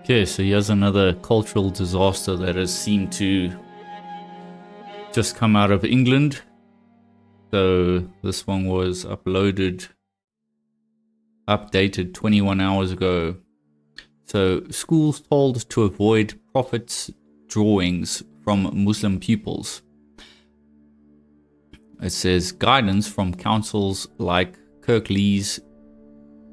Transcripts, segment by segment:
Okay, so here's another cultural disaster that has seemed to just come out of England. So this one was updated 21 hours ago. So schools told to avoid prophets' drawings from Muslim pupils. It says guidance from councils like Kirklees,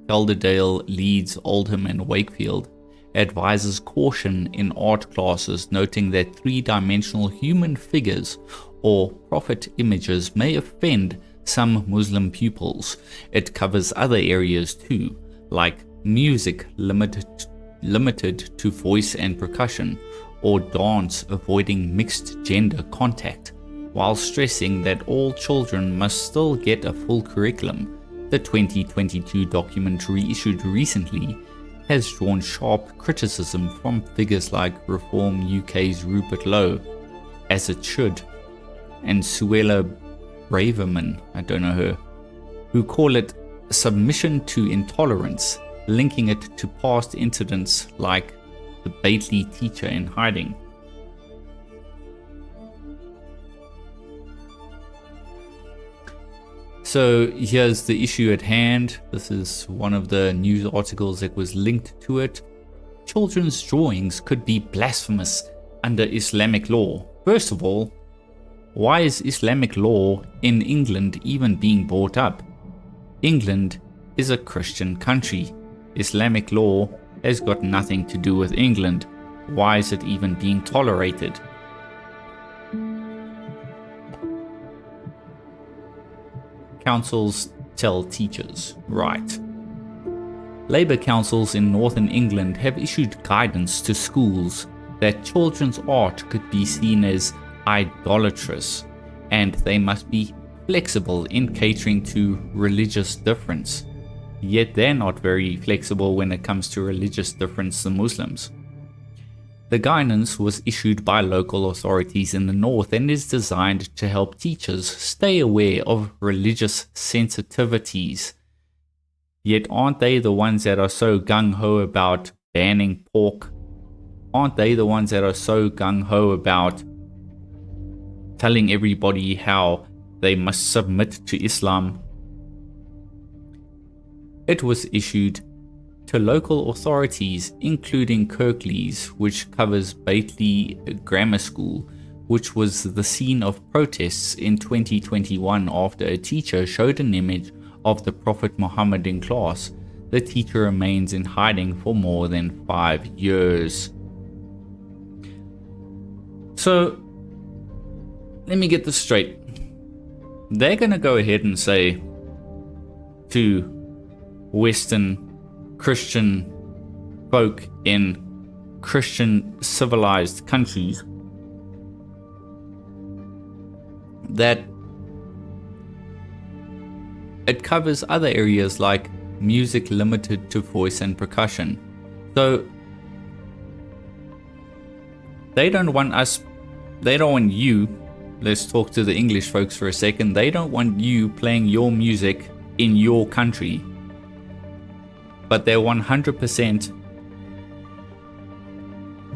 Calderdale, Leeds, Oldham and Wakefield advises caution in art classes, noting that three-dimensional human figures or prophet images may offend some Muslim pupils. It covers other areas too, like music limited to voice and percussion, or dance avoiding mixed gender contact, while stressing that all children must still get a full curriculum. The 2022 document reissued recently has drawn sharp criticism from figures like Reform UK's Rupert Lowe, as it should, and Suella Braverman, I don't know her, who call it submission to intolerance, linking it to past incidents like the Bately teacher in hiding. So here's the issue at hand. This is one of the news articles that was linked to it. Children's drawings could be blasphemous under Islamic law. First of all, why is Islamic law in England even being brought up? England is a Christian country. Islamic law has got nothing to do with England. Why is it even being tolerated? Councils tell teachers, right. Labour councils in northern England have issued guidance to schools that children's art could be seen as idolatrous, and they must be flexible in catering to religious difference. Yet they're not very flexible when it comes to religious difference to Muslims. The guidance was issued by local authorities in the north and is designed to help teachers stay aware of religious sensitivities. Yet aren't they the ones that are so gung-ho about banning pork? Aren't they the ones that are so gung-ho about telling everybody how they must submit to Islam? It was issued to local authorities, including Kirklees, which covers Bately Grammar School, which was the scene of protests in 2021 after a teacher showed an image of the Prophet Muhammad in class. The teacher remains in hiding for more than 5 years. So, let me get this straight. They're going to go ahead and say to Western Christian folk in Christian civilized countries that it covers other areas like music limited to voice and percussion. So they don't want you, let's talk to the English folks for a second, they don't want you playing your music in your country. But they're 100%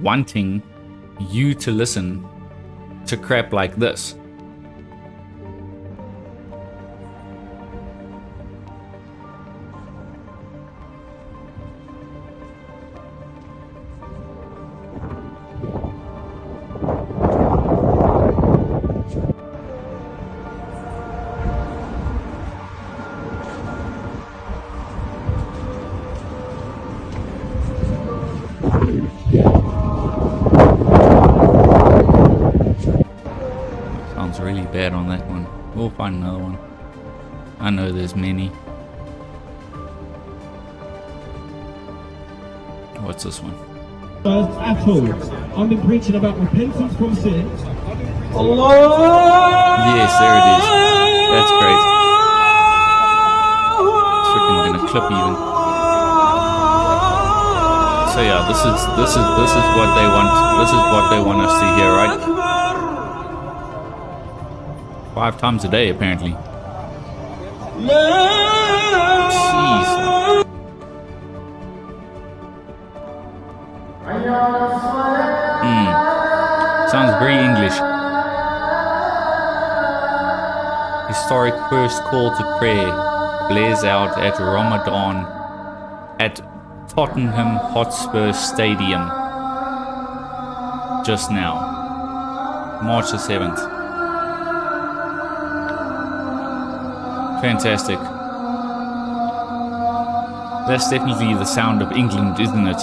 wanting you to listen to crap like this. Sounds really bad on that one. We'll find another one. I know there's many. What's this one? At all. I've been preaching about repentance from sin. Yes, there it is. That's great. It's freaking gonna clip even. So yeah, this is what they want. This is what they want us to hear, right? 5 times a day, apparently. Jeez. Sounds very English. Historic first call to prayer blares out at Ramadan at Tottenham Hotspur Stadium just now, March the 7th. Fantastic. That's definitely the sound of England, isn't it?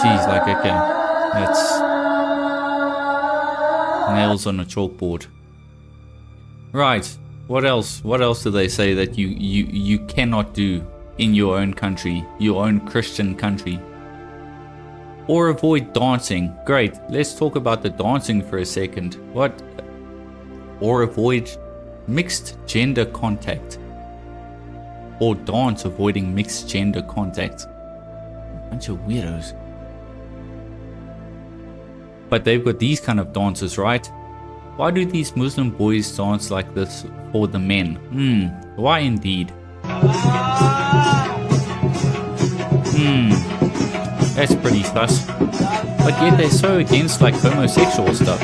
Jeez, like, okay, that's nails on a chalkboard. Right, what else? What else do they say that you cannot do in your own country, your own Christian country? Or avoid dancing. Great, let's talk about the dancing for a second. What? Or avoid mixed gender contact. Or dance avoiding mixed gender contact. Bunch of weirdos. But they've got these kind of dances, right? Why do these Muslim boys dance like this for the men? Why indeed? That's pretty sus. But yet they're so against like homosexual stuff.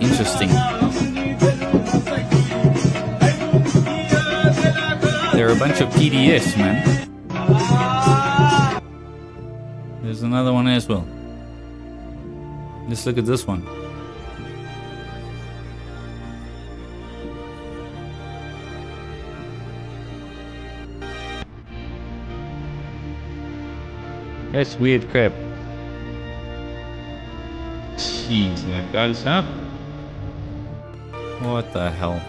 Interesting. They're a bunch of PDS, man. There's another one as well. Let's look at this one. That's weird crap. Jeez, that guy's up. What the hell?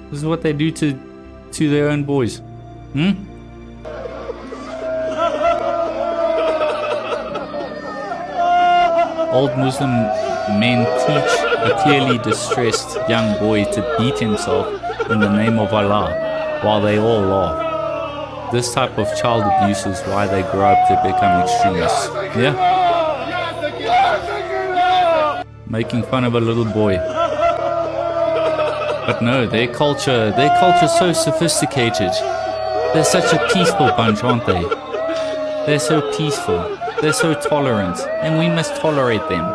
This is what they do to their own boys. Old Muslim men teach a clearly distressed young boy to beat himself in the name of Allah while they all laugh. This type of child abuse is why they grow up to become extremists. Yeah? Making fun of a little boy. But no, their culture's so sophisticated. They're such a peaceful bunch, aren't they? They're so peaceful. They're so tolerant, and we must tolerate them.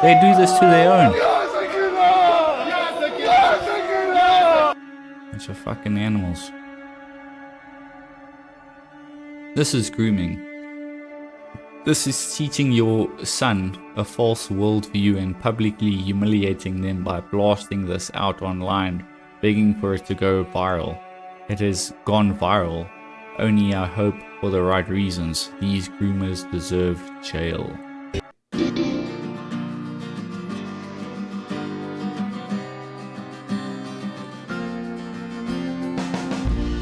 They do this to their own. Bunch of fucking animals. This is grooming. This is teaching your son a false worldview and publicly humiliating them by blasting this out online, begging for it to go viral. It has gone viral. Only I hope for the right reasons. These groomers deserve jail.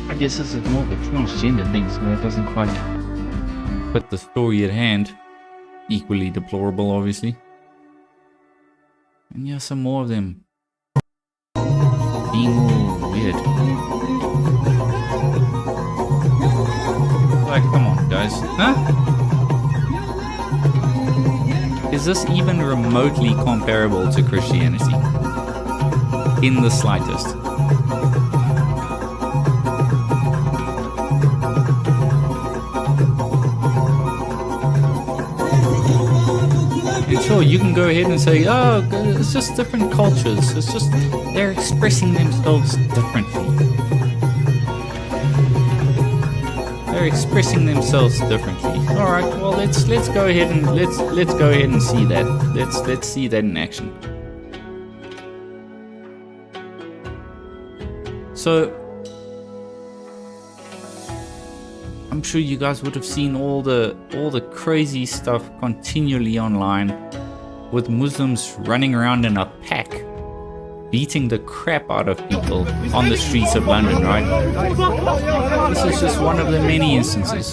I guess this is more of a transgender thing, so that doesn't quite... But the story at hand, equally deplorable obviously. And yeah, some more of them being all weird. Like, come on guys, huh? Is this even remotely comparable to Christianity? In the slightest. And sure, you can go ahead and say, oh, it's just different cultures. It's just, they're expressing themselves differently. They're expressing themselves differently. All right, well, let's go ahead and let's go ahead and see that. Let's see that in action. So, I'm sure you guys would have seen all the crazy stuff continually online, with Muslims running around in a pack, beating the crap out of people on the streets of London, right? This is just one of the many instances.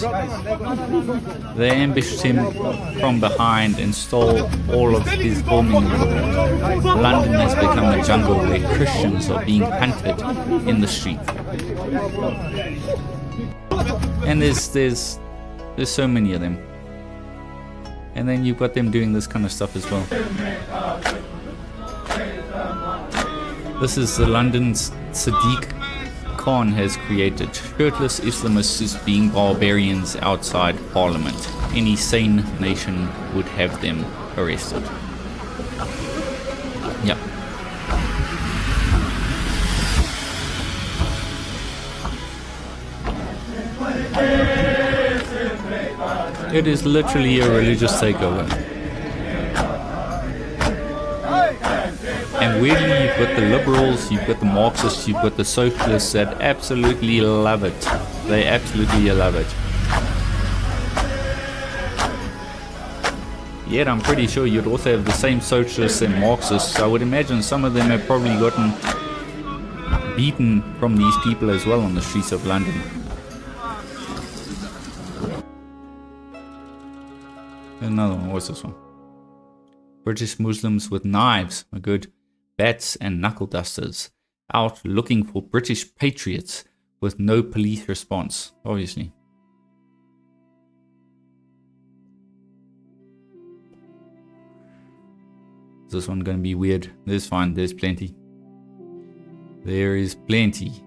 They ambushed him from behind and stole all of his filming equipment. London has become a jungle where Christians are being hunted in the street. And there's There's so many of them. And then you've got them doing this kind of stuff as well. This is the London's Sadiq Khan has created. Shirtless Islamists being barbarians outside Parliament. Any sane nation would have them arrested. Yep. It is literally a religious takeover. And weirdly, you've got the liberals, you've got the Marxists, you've got the socialists that absolutely love it. They absolutely love it. Yet I'm pretty sure you'd also have the same socialists and Marxists. I would imagine some of them have probably gotten beaten from these people as well on the streets of London. Another one, what's this one? British Muslims with knives are good. Bats and knuckle dusters out looking for British patriots with no police response, obviously. Is this one going to be weird? There's fine, there's plenty. There is plenty.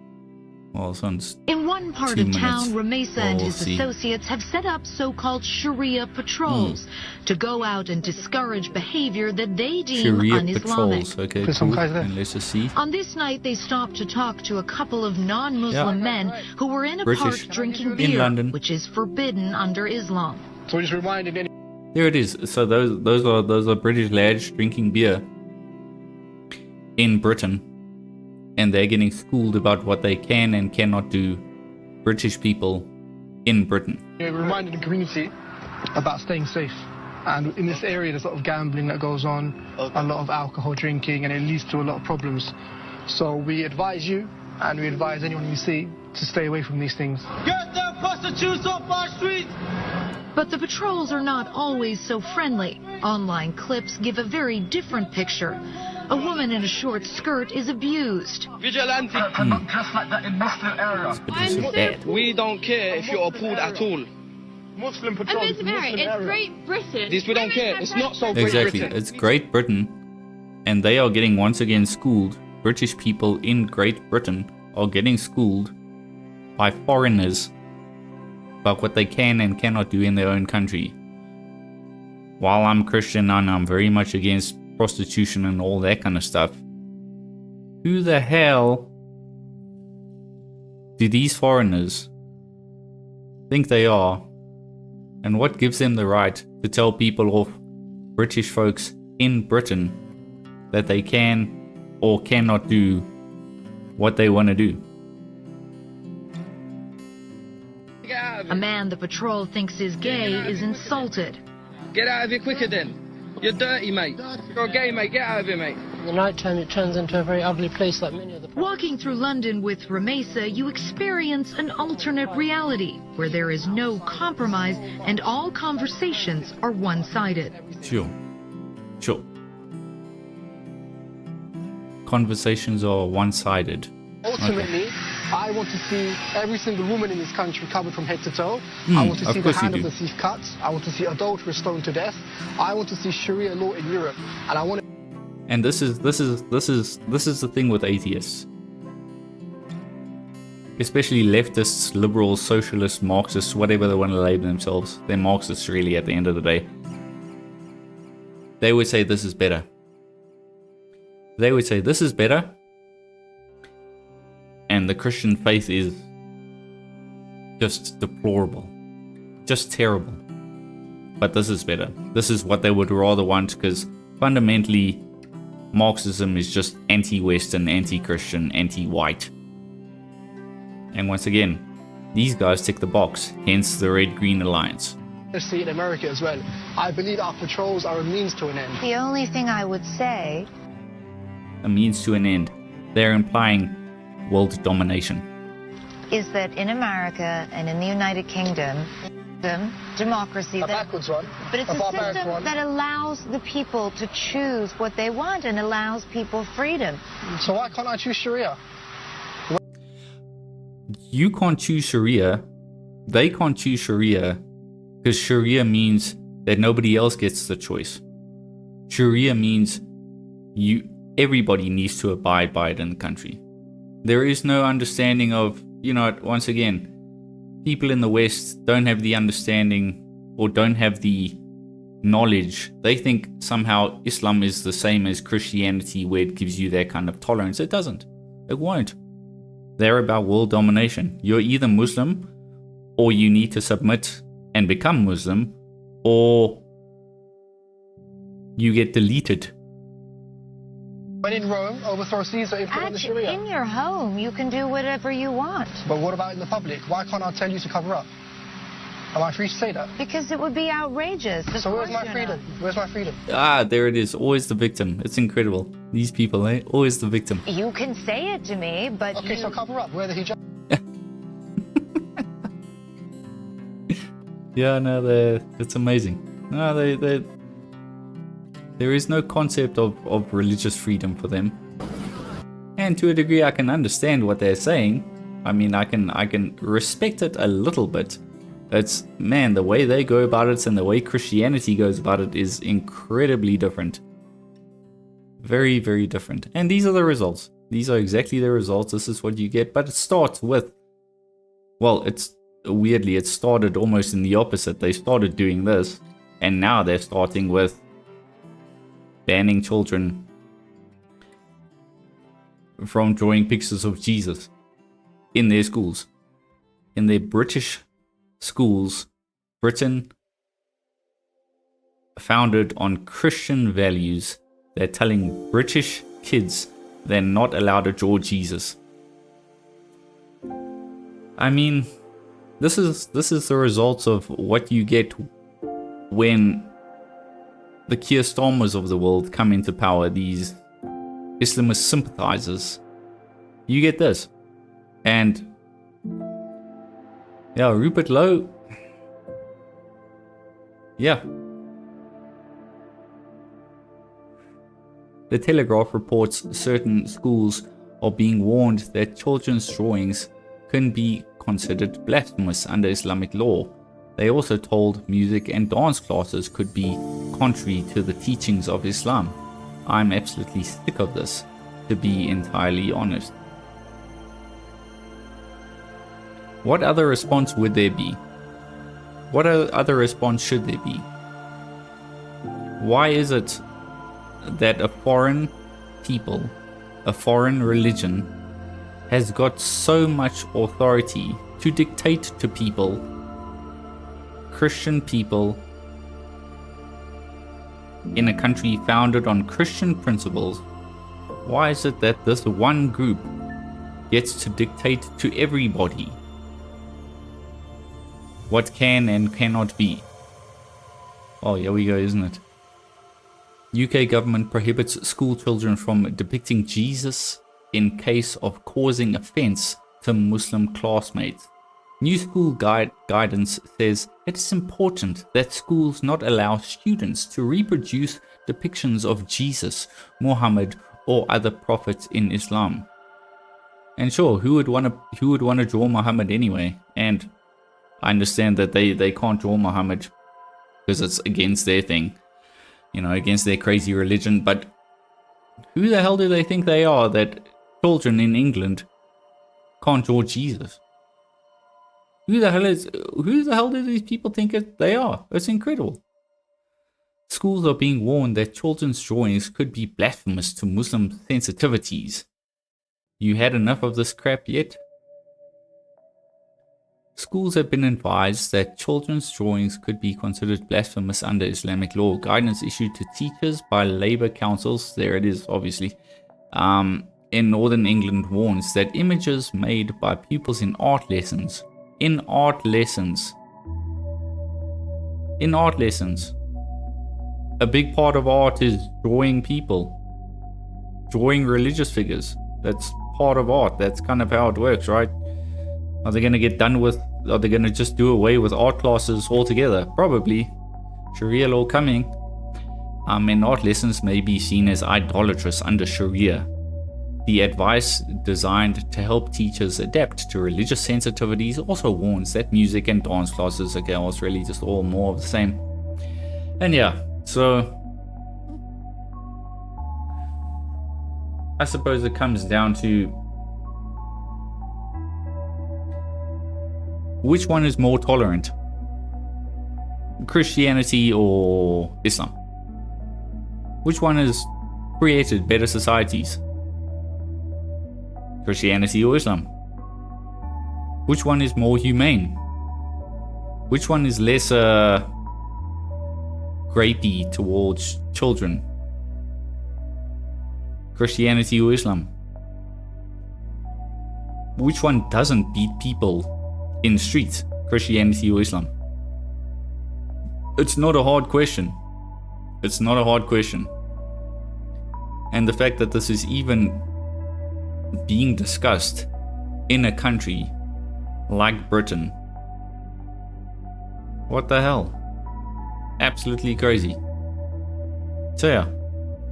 Well, this one's in one part of town, Ramesa and We'll his see. associates have set up so-called Sharia patrols to go out and discourage behavior that they deem Sharia un-Islamic. patrols. Okay, There's some cool. guys there. And let's just see. On this night, they stopped to talk to a couple of non-Muslim Yeah. men who were in a British. park drinking In beer, London. which is forbidden under Islam. So we're just reminding any There it is. So those are British lads drinking beer in Britain, and they're getting schooled about what they can and cannot do. British people in Britain. we're reminding the community about staying safe. And in this area, there's a lot of gambling that goes on, a lot of alcohol drinking, and it leads to a lot of problems. So we advise you, and we advise anyone you see, to stay away from these things. Get the prostitutes off our streets! But the patrols are not always so friendly. Online clips give a very different picture. A woman in a short skirt is abused. Vigilante. Not just like that in Muslim area. But this is bad. We don't care if you're appalled at all. Muslim I'm patrols. meant to marry. Muslim It's area. Great Britain. This we don't Women care. have It's rights. not so Great Exactly. Britain. It's Great Britain, and they are getting once again schooled. British people in Great Britain are getting schooled by foreigners about what they can and cannot do in their own country. While I'm Christian and I'm very much against prostitution and all that kind of stuff, who the hell do these foreigners think they are? And what gives them the right to tell people off, British folks in Britain, that they can or cannot do what they want to do? Get out of A it. man the patrol thinks is gay is insulted. Get out of here quicker then. You're dirty, mate. You're gay, mate. Get out of here, mate. In the night time, it turns into a very ugly place like many of the... Walking through London with Ramesa, you experience an alternate reality where there is no compromise and all conversations are one-sided. Sure. Conversations are one-sided. Ultimately, I want to see every single woman in this country covered from head to toe. I want to of see the course you hand of do. the thief cut. I want to see adulterers stoned to death. I want to see Sharia law in Europe, and I want to And this is the thing with atheists. Especially leftists, liberals, socialists, Marxists, whatever they want to label themselves. They're Marxists really at the end of the day. They would say this is better. They would say this is better. And the Christian faith is just deplorable. Just terrible. But this is better. This is what they would rather want, because fundamentally Marxism is just anti-Western, anti-Christian, anti-white. And once again, these guys tick the box, hence the Red-Green Alliance. see it in America as well. I believe our patrols are a means to an end. The only thing I would say A means to an end. They're implying world domination. is that in America and in the United Kingdom, democracy, A backwards one. but it's a a barbaric system one. that allows the people to choose what they want and allows people freedom. So why can't I choose Sharia? You can't choose Sharia. They can't choose Sharia. Because Sharia means that nobody else gets the choice. Sharia means everybody needs to abide by it in the country. There is no understanding of, once again, people in the West don't have the understanding or don't have the knowledge. They think somehow Islam is the same as Christianity, where it gives you that kind of tolerance. It doesn't. It won't. They're about world domination. You're either Muslim, or you need to submit and become Muslim, or you get deleted. When in Rome, overthrow Caesar, implement the Sharia. In your home, you can do whatever you want. But what about in the public? Why can't I tell you to cover up? Am I free to say that? Because it would be outrageous. So where's my freedom? Where's my freedom? There it is. Always the victim. It's incredible. These people, always the victim. You can say it to me, but okay, so cover up. Wear the hijab. Yeah, no, it's amazing. No, there is no concept of religious freedom for them. And to a degree, I can understand what they're saying. I mean, I can respect it a little bit. It's, man, the way they go about it and the way Christianity goes about it is incredibly different. Very, very different. And these are the results. These are exactly the results. This is what you get. But it starts with, well, weirdly, it started almost in the opposite. They started doing this, and now they're starting with banning children from drawing pictures of Jesus in their schools. In their British schools, Britain, founded on Christian values, they're telling British kids they're not allowed to draw Jesus. I mean, this is the results of what you get when the Keir Starmers of the world come into power, these Islamist sympathizers. You get this. And yeah, Rupert Lowe. Yeah. The Telegraph reports certain schools are being warned that children's drawings can be considered blasphemous under Islamic law. They also told music and dance classes could be contrary to the teachings of Islam. I'm absolutely sick of this, to be entirely honest. What other response would there be? What other response should there be? Why is it that a foreign people, a foreign religion, has got so much authority to dictate to people, Christian people, in a country founded on Christian principles? Why is it that this one group gets to dictate to everybody what can and cannot be? Oh, here we go, isn't it? UK government prohibits school children from depicting Jesus in case of causing offense to Muslim classmates. New school guidance says it is important that schools not allow students to reproduce depictions of Jesus, Muhammad, or other prophets in Islam. And sure, who would want to draw Muhammad anyway? And I understand that they can't draw Muhammad because it's against their thing, against their crazy religion. But who the hell do they think they are that children in England can't draw Jesus? Who the hell do these people think they are? It's incredible. Schools are being warned that children's drawings could be blasphemous to Muslim sensitivities. You had enough of this crap yet? Schools have been advised that children's drawings could be considered blasphemous under Islamic law. Guidance issued to teachers by Labour councils, there it is obviously, in Northern England warns that images made by pupils in art lessons, a big part of art is drawing people, drawing religious figures. That's part of art. That's kind of how it works, right? Are they going to get done with, are they going to just do away with art classes altogether? Probably. Sharia law coming. And art lessons may be seen as idolatrous under Sharia. The advice designed to help teachers adapt to religious sensitivities also warns that music and dance classes are girls really just all more of the same. And yeah, so I suppose it comes down to which one is more tolerant, Christianity or Islam? Which one has created better societies, Christianity or Islam? Which one is more humane? Which one is less grapey towards children, Christianity or Islam? Which one doesn't beat people in the streets, Christianity or Islam? It's not a hard question. It's not a hard question. And the fact that this is even being discussed in a country like Britain, what the hell? Absolutely crazy. So yeah,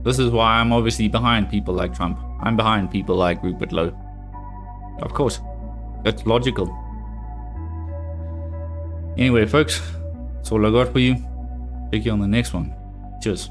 this is why I'm obviously behind people like Trump. I'm behind people like Rupert Lowe. Of course, it's logical. Anyway, folks, that's all I got for you. Take you on the next one. Cheers.